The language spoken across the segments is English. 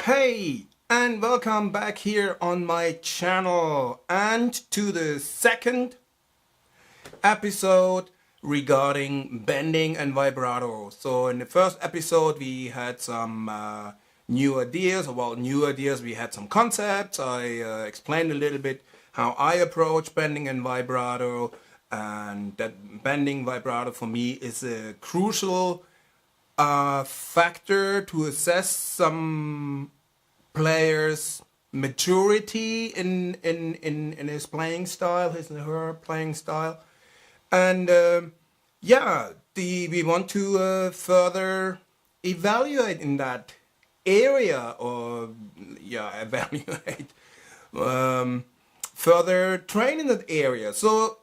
Hey, and welcome back here on my channel and to the second episode regarding bending and vibrato. So in the first episode we had some new ideas. We had some concepts. I explained a little bit how I approach bending and vibrato, and that bending vibrato for me is a crucial factor to assess some players' maturity in his playing style, his and her playing style. And we want to further evaluate in that area, or evaluate, further train in that area. So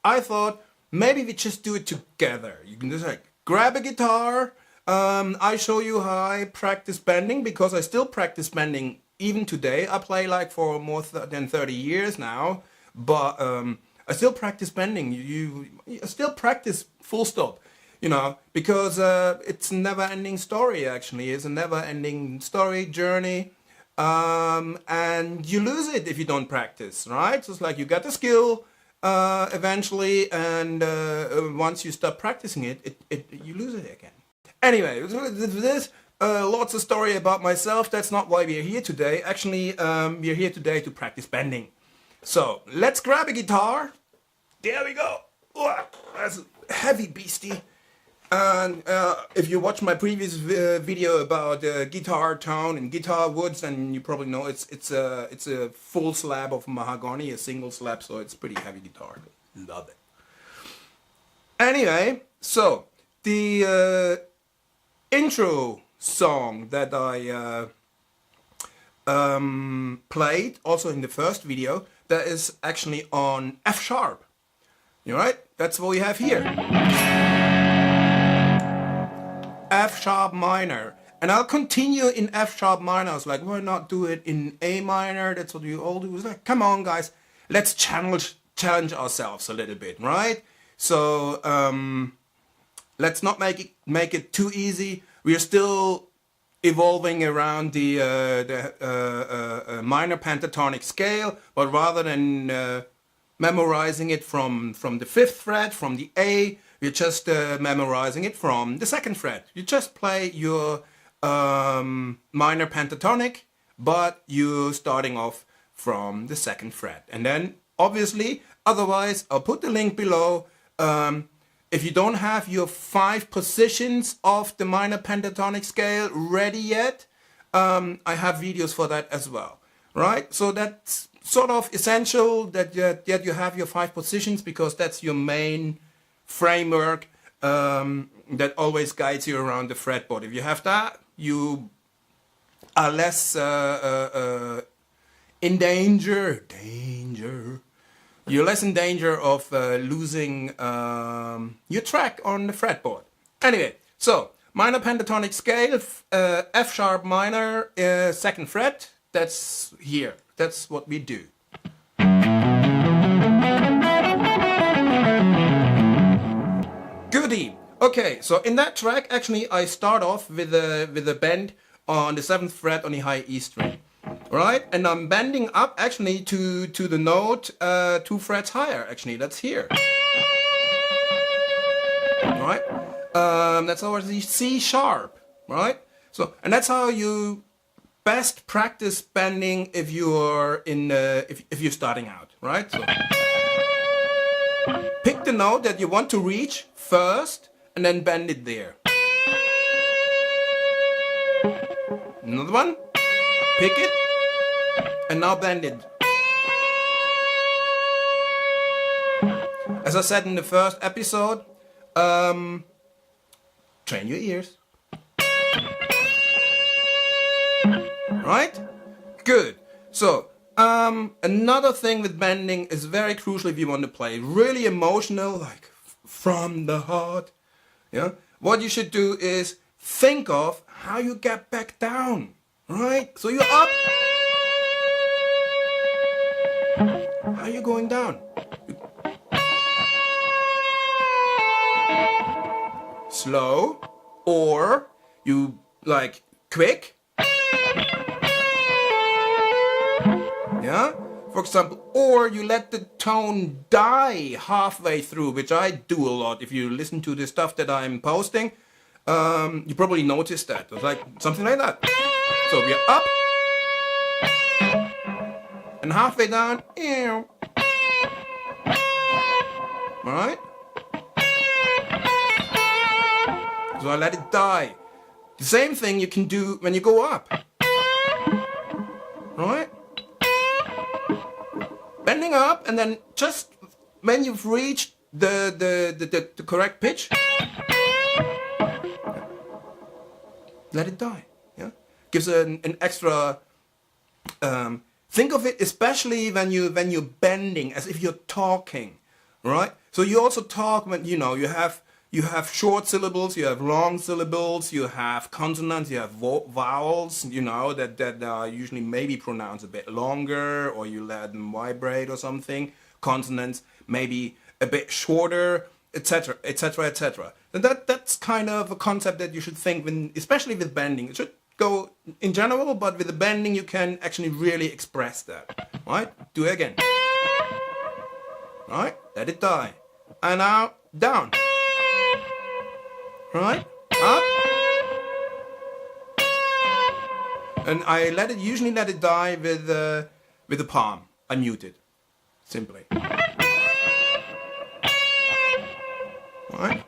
I thought maybe we just do it together. You can just grab a guitar. I show you how I practice bending, because I still practice bending even today. I play like for more than 30 years now, but I still practice bending. You still practice full stop, because it's a never-ending story. Actually, it's a never-ending story journey, and you lose it if you don't practice, right? So it's like you get the skill eventually, and once you stop practicing it, you lose it again. Anyway, this lots of story about myself. That's not why we're here today. Actually, we're here today to practice bending. So let's grab a guitar. There we go. That's a heavy beastie. And if you watch my previous video about guitar tone and guitar woods, then you probably know it's a full slab of mahogany, a single slab, so it's pretty heavy guitar. Love it. Anyway, so the intro song that I played also in the first video, that is actually on F sharp. You right? That's what we have here. F sharp minor. And I'll continue in F sharp minor. I was like, why not do it in A minor? That's what we all do. It's like, come on guys, let's challenge ourselves a little bit, right? So let's not make it too easy. We are still evolving around the minor pentatonic scale, but rather than memorizing it from the 5th fret, from the A, we're just memorizing it from the 2nd fret. You just play your minor pentatonic, but you're starting off from the 2nd fret. And then, obviously, otherwise, I'll put the link below. If you don't have your 5 positions of the minor pentatonic scale ready yet, I have videos for that as well, right? So that's sort of essential that you have your 5 positions, because that's your main framework that always guides you around the fretboard. If you have that, you are less in danger. You're less in danger of losing your track on the fretboard. Anyway, so minor pentatonic scale, F sharp minor, 2nd fret. That's here. That's what we do. Goody. Okay, so in that track, actually, I start off with a bend on the 7th fret on the high E string. Right, and I'm bending up actually to the note 2 frets higher. Actually, that's here. Right, that's our C sharp. Right, so and that's how you best practice bending if you're if you're starting out. Right, so pick the note that you want to reach first, and then bend it there. Another one. Pick it, and now bend it. As I said in the first episode, train your ears. Right? Good. So, another thing with bending is very crucial if you want to play really emotional, like from the heart. Yeah. What you should do is think of how you get back down. Right? So you're up. How are you going down? Slow, or you like quick. for example, or you let the tone die halfway through, which I do a lot. If you listen to the stuff that I'm posting, you probably noticed that. It's like something like that. So we're up and halfway down. Alright? So I let it die. The same thing you can do when you go up. Right? Bending up, and then just when you've reached the correct pitch, let it die. Yeah, gives an extra. Think of it, especially when you're bending, as if you're talking, right? So you also talk when you have short syllables, you have long syllables, you have consonants, you have vowels, that are usually maybe pronounced a bit longer, or you let them vibrate or something. Consonants maybe a bit shorter, etc., etc., etc. And that's kind of a concept that you should think when, especially with bending. It should go in general, but with the bending you can actually really express that. Right? Do it again. Right? Let it die. And now down. Right? Up. And I usually let it die with the palm. I mute it. Simply. Right?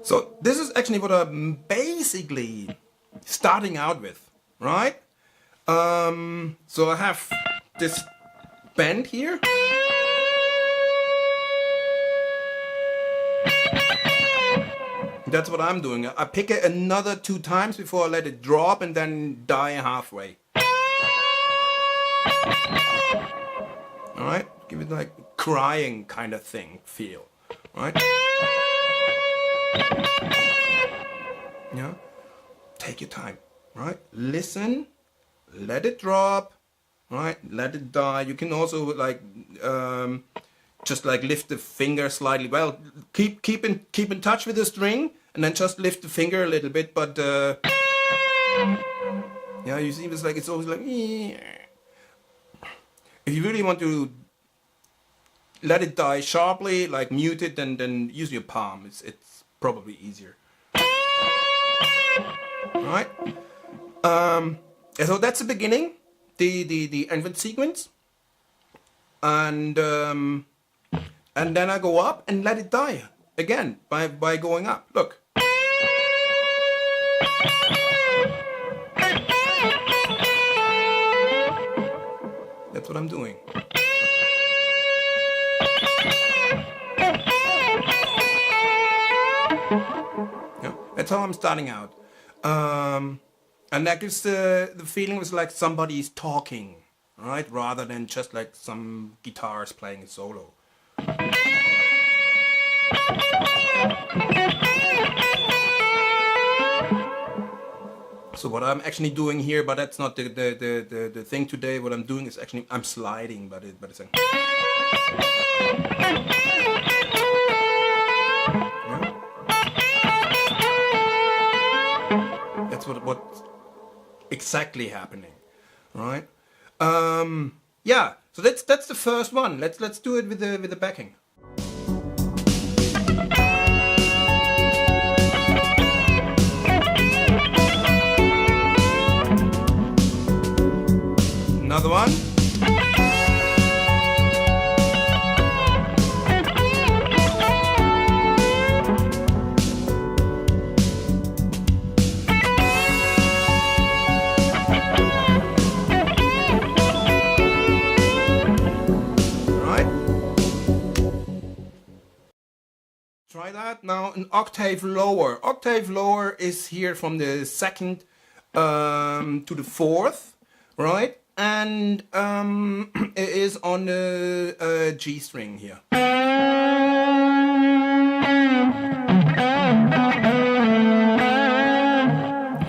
So this is actually what I'm basically starting out with, right? So I have this bend here. That's what I'm doing. I pick it another 2 times before I let it drop and then die halfway. Alright? Give it like crying kind of thing, feel. Right? Yeah? Take your time. Right? Listen. Let it drop. Right? Let it die. You can also like just like lift the finger slightly. Well, keep in touch with the string and then just lift the finger a little bit, but yeah, you see it's always like if you really want to let it die sharply, like mute it, then use your palm. It's probably easier. Alright? So that's the beginning, the infant sequence, and then I go up and let it die again by going up. Look. That's what I'm doing. Yeah, that's how I'm starting out. And that gives the feeling was like somebody's talking, right? Rather than just like some guitars playing a solo. So what I'm actually doing here, but that's not the thing today. What I'm doing is actually I'm sliding, but it's like, yeah. That's what's exactly happening, right? Yeah. So that's the first one. Let's do it with the backing. Another one. Try that now an octave lower. Octave lower is here from the second to the fourth, right? And it is on the G string here.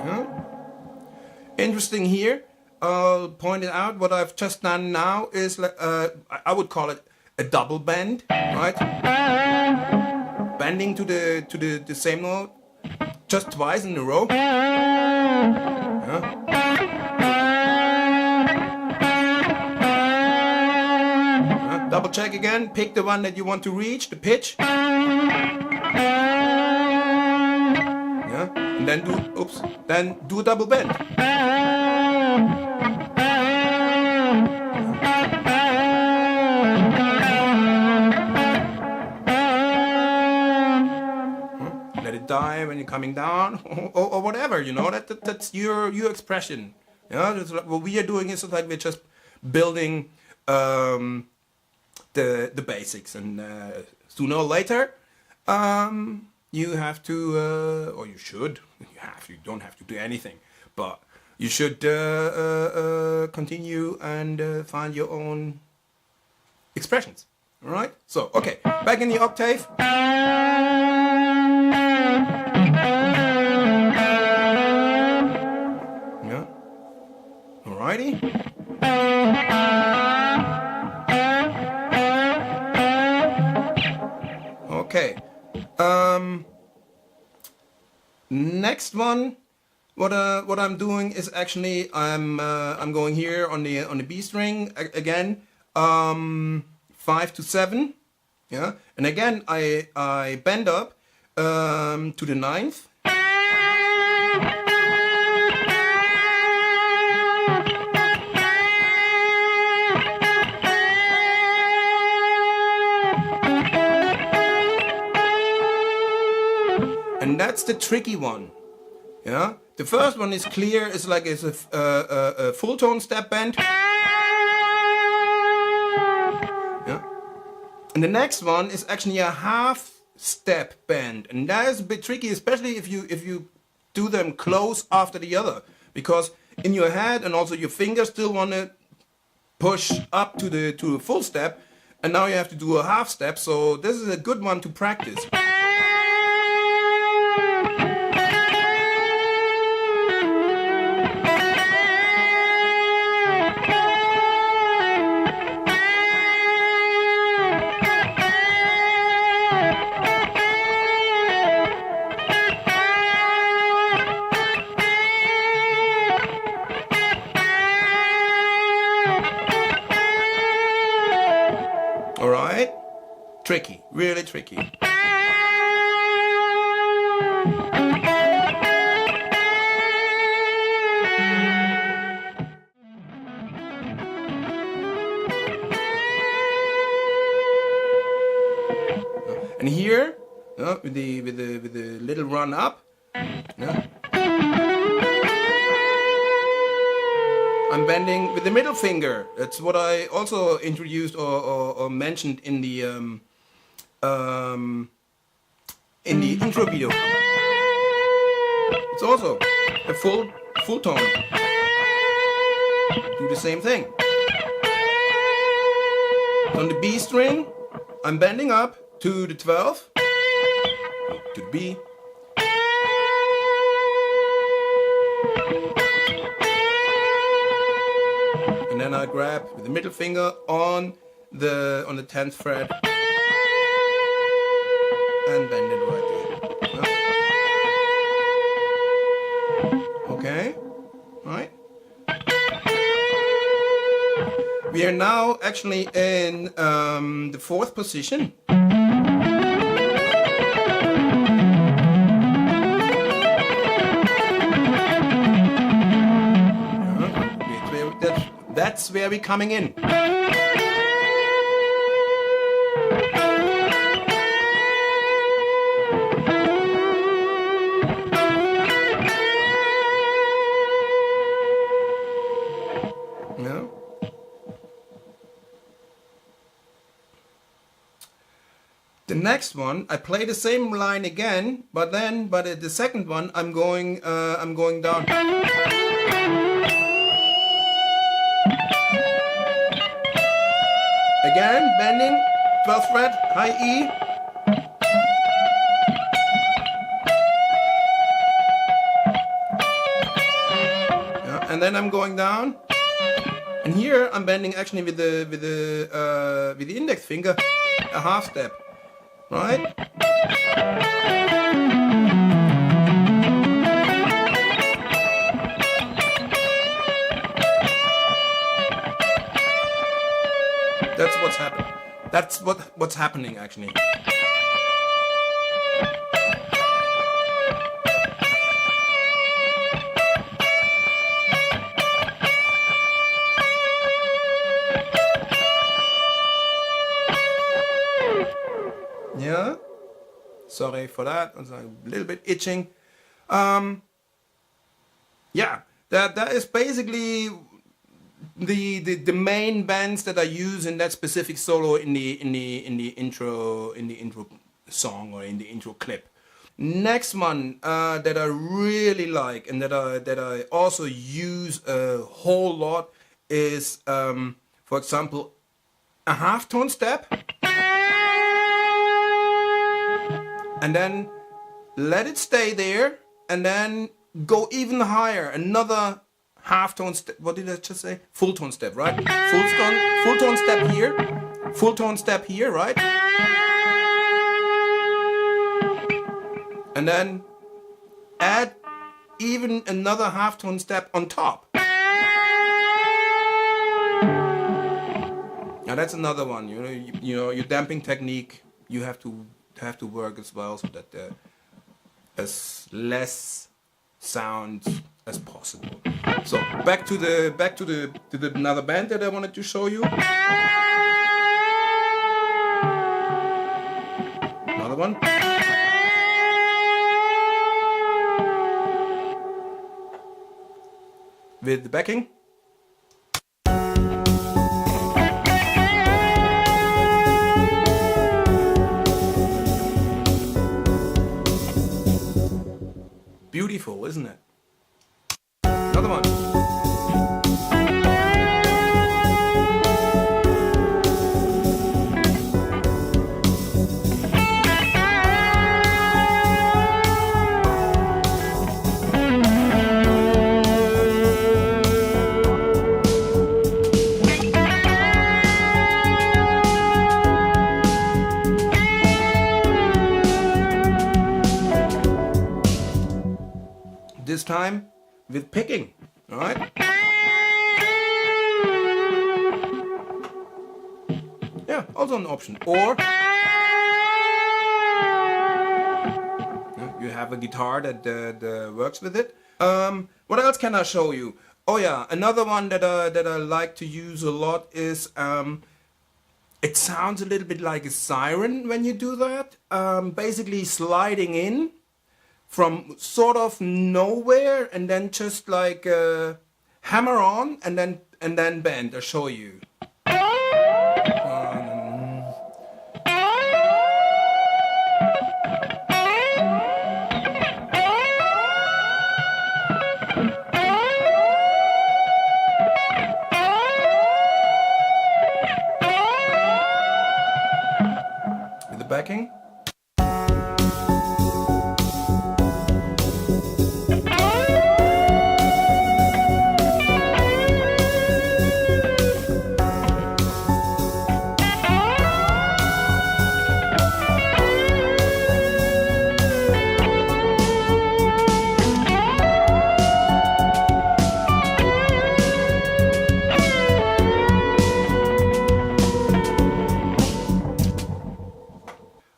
Yeah. Interesting here. I'll point it out. What I've just done now is I would call it a double bend, right? Bending to the same note, just twice in a row. Double check again, pick the one that you want to reach, the pitch. And then do a double bend. Let it die when you're coming down, or whatever, you know. That's your expression. Like what we are doing is like we're just building the basics, and sooner or later you have to, or you should, you don't have to do anything, but you should continue and find your own expressions. All right. So okay, back in the octave. Yeah. Alrighty. Okay. Next one, what I'm doing is actually I'm going here on the B string again, 5 to 7, yeah, and again I bend up to the 9th. And that's the tricky one, yeah. The first one is clear. It's like it's a full tone step bend, yeah. And the next one is actually a half step bend, and that is a bit tricky, especially if you do them close after the other, because in your head and also your fingers still want to push up to the full step, and now you have to do a half step. So this is a good one to practice. Alright? Tricky, really tricky. And here, with the little run up, I'm bending with the middle finger. That's what I also introduced or mentioned in the intro video. It's also a full tone. Do the same thing. On the B string, I'm bending up to the 12, to the B. And then I grab with the middle finger on the 10th fret and bend it right there. Okay, right. We are now actually in the 4th position. That's where we're coming in. Yeah. The next one, I play the same line again, but the second one, I'm going down. Again, bending, 12th fret, high E. Yeah, and then I'm going down. And here I'm bending actually with the index finger, a half step, right? what's happening. That's what's happening actually. Yeah. Sorry for that. I'm a little bit itching. Yeah, that is basically the main bands that I use in that specific solo in the intro song or in the intro clip. Next one that I really like and that I also use a whole lot is for example a half tone step, and then let it stay there, and then go even higher, another half tone step. What did I just say? Full tone step, right? Full tone step here, full tone step here, right? And then add even another half tone step on top. Now that's another one. You know your damping technique. You have to work as well so that as less sound as possible. So back to the another band that I wanted to show you. Another one. With the backing. Beautiful, isn't it? Another one. This time with picking, all right? Yeah, also an option. Or you have a guitar that works with it. What else can I show you? Oh yeah, another one that I like to use a lot is it sounds a little bit like a siren when you do that. Basically sliding in from sort of nowhere and then just like hammer on and then bend. I'll show you. With the backing.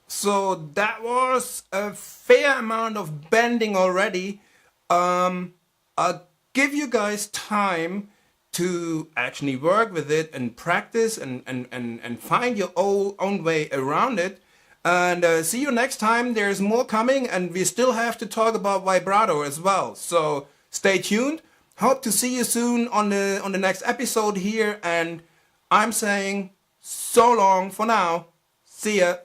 So that was a fair amount of bending already. I'll give you guys time to actually work with it and practice and find your own way around it. And see you next time. There's more coming, and we still have to talk about vibrato as well. So stay tuned. Hope to see you soon on the next episode here. And I'm saying so long for now. See ya.